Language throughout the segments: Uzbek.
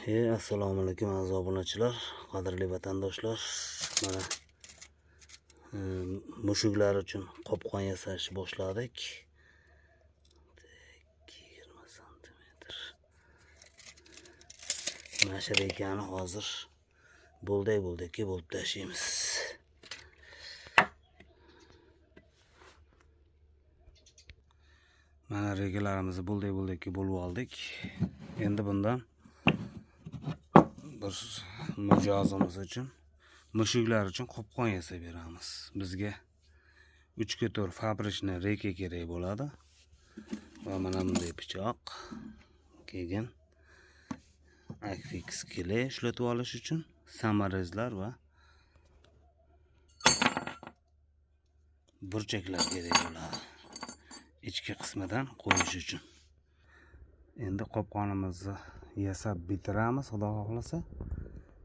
Assalomu alaykum aziz obunachilar, qadrli vatandoshlar. Mana mushuklar uchun qopqon yasashni boshladik. 20 santimetr. Nashr ekani hozir bo'ldik-ki bo'lib tashlaymiz. Mana regalarimizni bo'ldik-ki bo'lib oldik. Endi bundan bir mijozimiz uchun, mushuklar uchun qopqon yasab beramiz. Bizga 3x4 fabrichni reka kerak bo'ladi. Va mana bunday pichoq, keyin Akfix kile ishlatib olish uchun samarezlar va burchaklar kerak bo'ladi. Ichki qismidan qo'yish uchun. Endi qopqonimizni yasab bitiramiz, xudo xohlasa.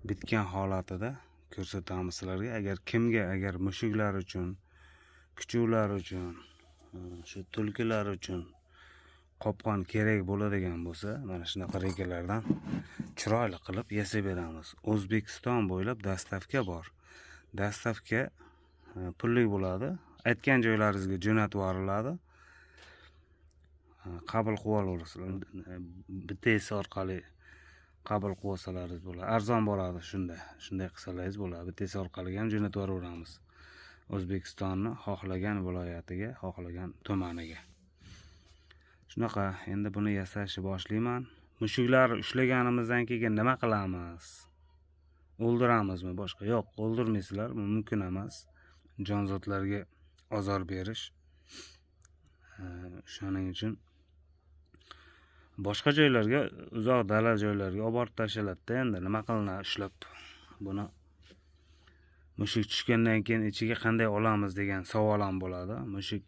Bitgan holatida ko'rsatamiz sizlarga. Agar mushuklar uchun, kuchuklar uchun, shu tulkilar uchun qopqon kerak bo'ladigan bo'lsa, mana shunaqa regalardan chiroyli qilib yasab beramiz. O'zbekiston bo'ylab dastavka bor. Dastavka pulli bo'ladi. Aytgan joylaringizga jo'natib yuboriladi. Qabul qilib olasizlar. BTS orqali qabul qilib olsalaringiz bo'ladi. Arzon bo'ladi shunday qilsalaringiz bo'ladi. BTS orqali ham jo'natib yuboramiz. O'zbekistonni xohlagan viloyatiga, xohlagan tumaniga. Shunaqa, endi buni yasashni boshlayman. Mushuklar ushlaganimizdan keyin nima qilamiz? O'ldiramizmi boshqa? Yo'q, o'ldirmaysizlar, bu mumkin emas. Jonzotlarga ozor berish. Shuning uchun boshqa joylarga, uzoq dala joylarga olib borib tashaladi-da. Endi nima qilinadi ushlab buni? Mushuk tushgandan keyin ichiga qanday olamiz degan savol ham bo'ladi. Mushuk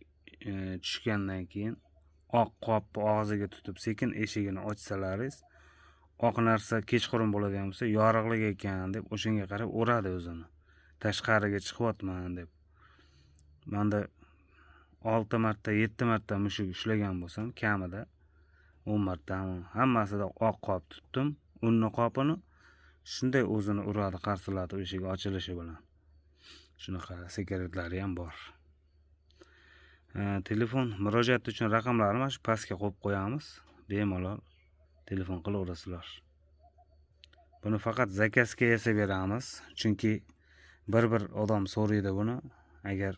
tushgandan keyin oq qopni og'ziga tutib sekin eshigini ochsalaringiz, oq narsa kechqurun bo'ladigan bo'lsa, yorug'lik ekan deb o'shanga qarab o'radi o'zini. Tashqariga chiqyapman deb. Menda 6 marta, 7 marta mushuk ushlagan bo'lsam, kamida 10 marta hammasida oq qop tutdim. Unni qopini shunday o'zini uradi, qarsillatib eshik ochilishi bilan. Shunaqa sekretlari ham bor. Telefon murojaat uchun raqamlarni mana shu pastga qo'yib qo'yamiz. Bemalol telefon qilaverasizlar. Buni faqat zakazga yasab beramiz, chunki bir odam so'raydi buni. Agar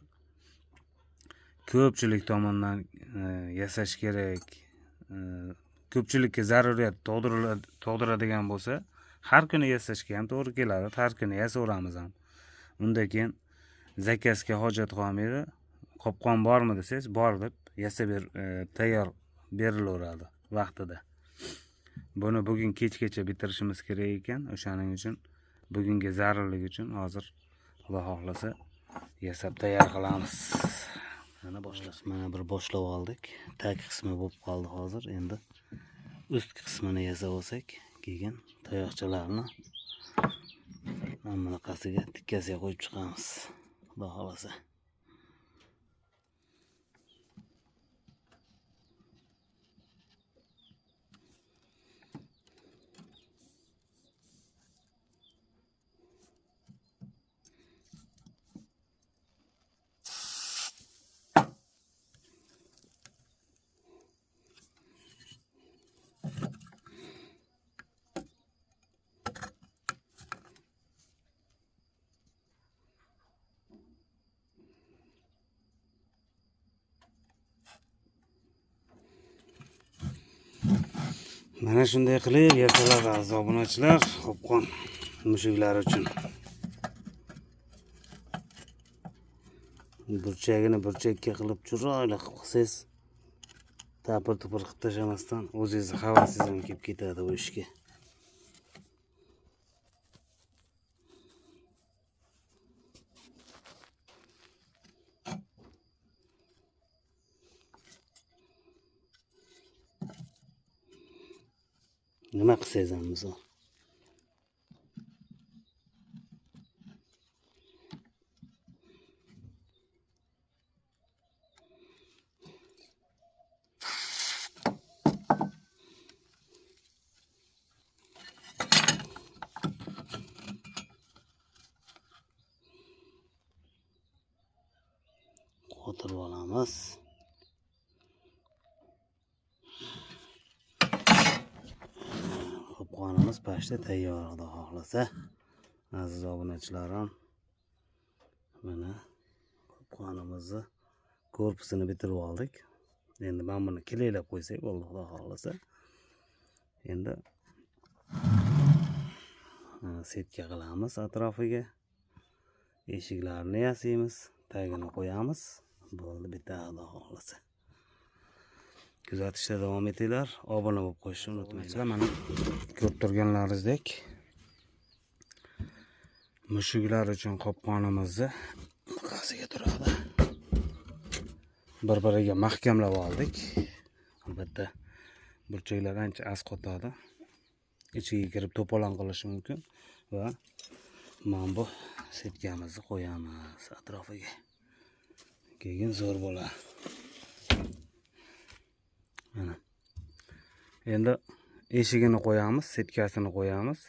ko'pchilik tomonidan yasash kerak, ko'pchilikka zaruriyat tug'diradigan bo'lsa, har kuni yasashga ham to'g'ri keladi. Har kuni yasaveramiz ham. Undan keyin zakazga hojat qolmaydi. Qopqon bormi desangiz, bor deb yasab tayyor berilaveradi vaqtida. Buni bugun kechgacha bitirishimiz kerak ekan. O'shaning uchun bugungi zarurlik uchun hozir Xudo xohlasa yasab tayyor qilamiz. Mana boshlaymiz. Mana bir boshlab oldik. Tag qismi bo'lib qoldi hozir. Endi ust qismini yasab olsak, keyin tayoqchalarni mana bunaqasiga tikkasiga qo'yib chiqamiz. Xudo xohlasa. Mana shunday qilib yasaladi aziz obunachilar, qopqon mushuklar uchun. Burchagini burchakka qilib chiroyli qilsangiz, tapir-tupir qilib tashamasdan o'zingizni havasingiz ham kelib ketadi bu ishga. Nima qilsangiz ham misol. o'tirib olamiz. Qopqonimiz pashta tayyor, xudo xohlasa. Aziz obunachilarim, mana qopqonimizni korpusini bitirib oldik. Endi men buni kilaylab qo'ysak bo'ldi, xudo xohlasa. Endi setka qilamiz atrofiga. Eshiklarni yasaymiz, tagini qo'yamiz. Bo'ldi, bitta, xudo xohlasa. Kuzatishda davom etinglar. Obuna bo'lib qo'yishni unutmanglar. Mana ko'rib turganlaringizdek mushuklar uchun qopqonimizni qasiga turadi. Bir-biriga mahkamlab oldik. Albatta burchaklar ancha asqotadi. Ichiga kirib to'polon qilishi mumkin va mana bu setkamizni qo'yamiz atrofiga. Keyin zo'r bo'ladi. Mana. Endi eshigini qo'yamiz, setkasini qo'yamiz.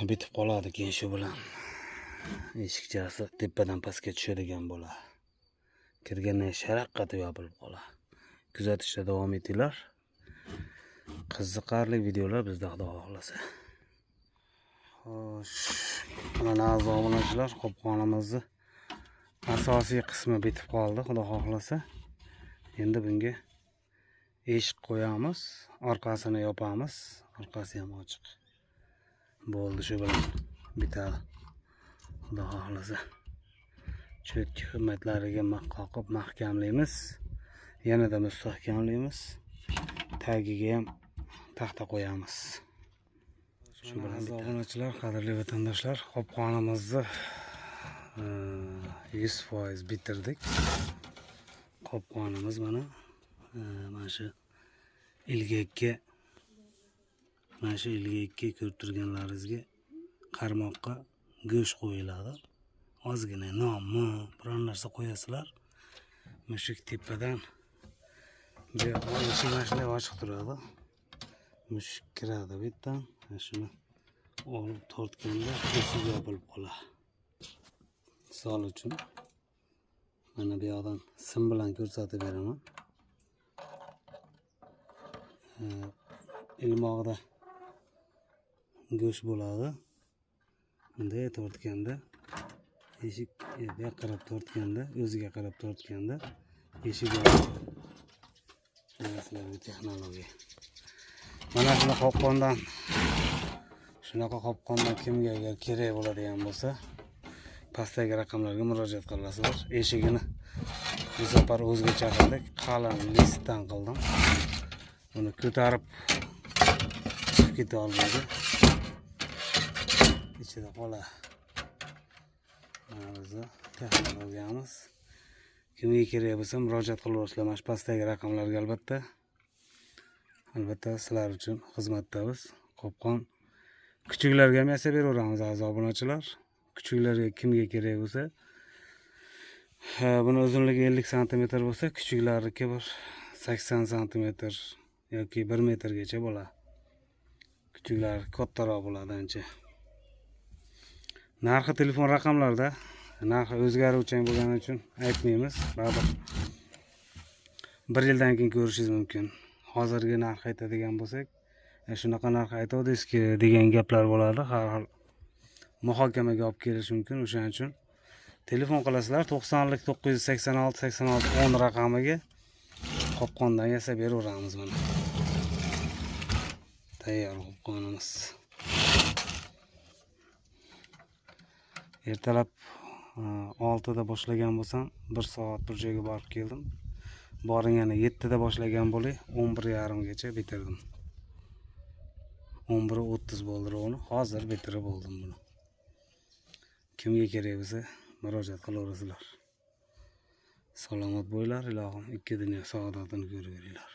Bitib qoladi keyin shu bilan. Eshikchasi tepadan pastga tushadigan bo'ladi. Kirgandan sharaqqatib yopilib qoladi. Kuzatishda davom etinglar. Qiziqarli videolar bizda, xudo xohlasa. Xo'sh, mana aziz obunachilar, qopqonimizni asosiy qismi bitib qoldi, xudo xohlasa. Endi bunga eshik qo'yamiz, orqasini yopamiz. Orqasi ham ochiq. Bo'ldi, shu bilan bitadi, xudo xohlasa. Cho'tki himmatlariga qoqib mahkamlaymiz. Yanada mustahkamlaymiz. Tagiga ham taxta qo'yamiz. Shu bilan obunachilar, qadrli vatandoshlar, qopqonimizni 100% bitirdik. Qopqonimiz mana shu ilgakka ko'rib turganlaringizga qarmoqqa go'sht qo'yiladi. Ozgina nonmi, biron narsa qo'yasizlar. Mushuk tepadan bu eshik mashina ochiq turadi. Mushuk kiradi bittan. Shuni olib tortganda eshik yopilib qoladi. Misol uchun mana bu yoqdan sim bilan ko'rsatib beraman. Ilmoqda go'sht bo'ladi. Bunday tortganda eshik qarab tortganda, o'ziga qarab tortganda eshik yopiladi. Shunaqalarga texnologiya. Mana shunaqa qopqondan kimga agar kerak bo'ladigan bo'lsa, pastdagi raqamlarga murojaat qilasizlar. Eshigini bu safar o'zgacha qildik. Qalin listdan qildim. Uni ko'tarib chiqib keta olmaydi. Ichida qoladi. Mana texnologiyamiz. Kimga kerak bo'lsa murojaat qilaverasizlar. Mana shu pastdagi raqamlarga albatta sizlar uchun xizmatdamiz. Qopqon kuchuklarga ham yasab beraveramiz aziz obunachilar. Kuchuklarga kimga kerak bo'lsa, buni uzunligi 50 sm bo'lsa, kuchuklarniki bir 80 sm yoki 1 metrgacha bo'ladi. Kuchuklar kattaroq bo'ladi ancha. Narxi telefon raqamlarda, narxi o'zgaruvchan bo'lgani uchun aytmaymiz. Baribir 1 yildan keyin ko'rishingiz mumkin. Hozirgi narx aytadigan bo'lsak, shunaqa narx aytavdingizki degan gaplar bo'ladi. Har xil muhokamaga olib kelish mumkin. O'shaning uchun telefon qilasizlar 90lik 986 86 10 raqamiga qopqondan yasab beraveramiz mana. Tayyor qopqonimiz. Ertalab 6 da boshlagan bo'lsam, 1 soat bir joyga borib keldim. Boringani 7 da boshlagan bo'lay, 11:30 gacha bitirdim. 11:30 bo'ldi uni. Hozir bitirib oldim buni. Kimga kerak bo'lsa murojaat qilaverasizlar. Salomat bo'linglar, ilohim ikki dunyo saodatini ko'raveringlar.